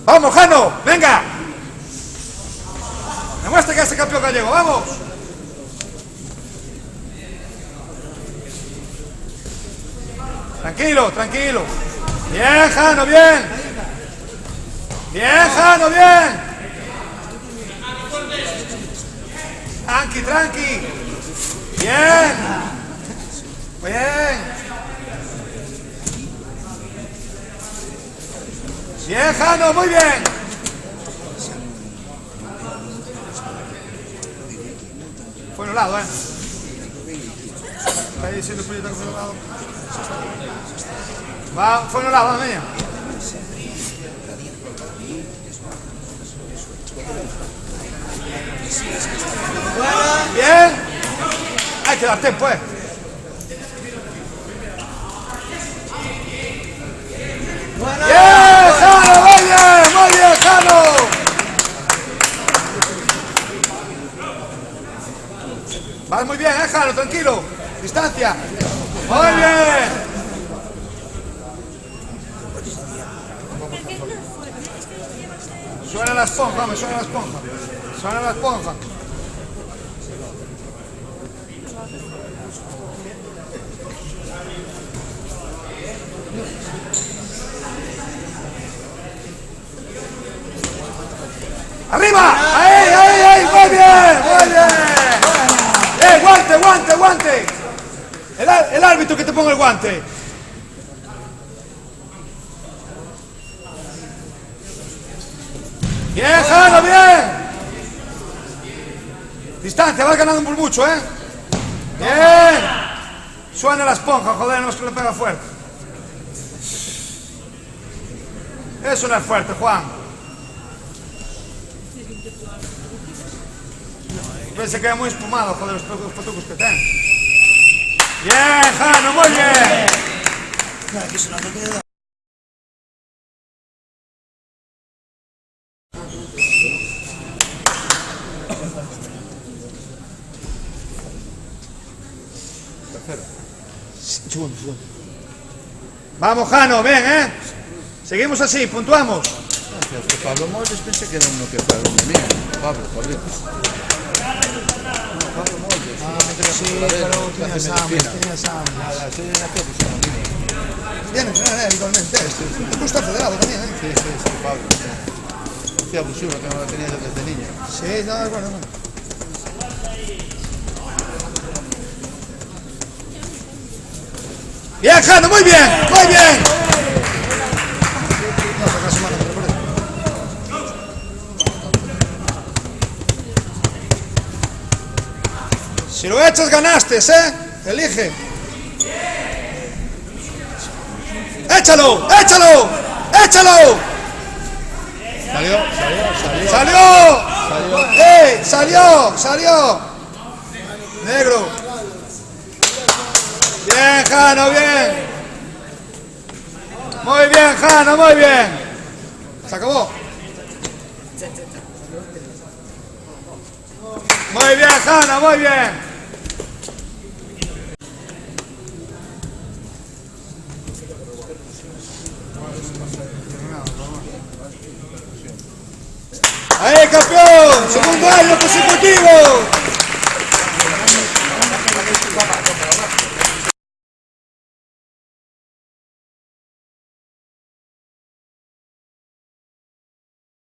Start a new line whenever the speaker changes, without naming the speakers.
Vamos, Jano, venga. Demuestra que es el campeón gallego, vamos. Tranquilo, tranquilo. Bien, Jano, bien. Bien, Jano, bien. Tranqui, tranqui. Bien. Bien. Bien, Jano, muy bien. Fue en un lado, Está ahí diciendo el proyecto que fue en un lado. Va, fue en un lado, niña. Bien. Hay que dar tiempo, ¡Bien, Jano! ¡Muy bien, Jano! Vas muy bien, Jano, tranquilo. Distancia. Muy bien. Suena la esponja, me suena la esponja. Suena la esponja. ¡Arriba! ¡Ahí, ahí, ahí! ¡Muy bien! ¡Muy bien! ¡Guante, guante, guante! El árbitro que te ponga el guante. ¡Bien, Jano, bien! Distancia, vas ganando por mucho, ¡Bien! Suena la esponja, joder, no es que le pega fuerte. Eso no es fuerte, Juan. Pensé que era muy espumado, joder, los fotucos que ten. Bien, Jano, muy bien. Tercero. Segundo. Vamos, Jano, bien, Seguimos así, puntuamos.
Pablo Moldes pensé que era uno que fue alumno mío. Pablo. Pablo Moldes.
Sí, pero tenía examen. Bien, habitualmente. Tú estás federado también,
Sí, Pablo. Hacía abusivo, que no lo tenía desde niño.
Sí, no, es bueno. Bien, Jano, muy bien, muy bien. Si lo echas, ganaste, Elige. ¡Échalo! ¡Échalo! ¡Échalo! ¡Salió! Negro. Bien, Jano, bien. Muy bien, Jano, muy bien. Se acabó. Muy bien, Jano, muy bien. ¡Ahí, campeón! ¡Segundo año consecutivo!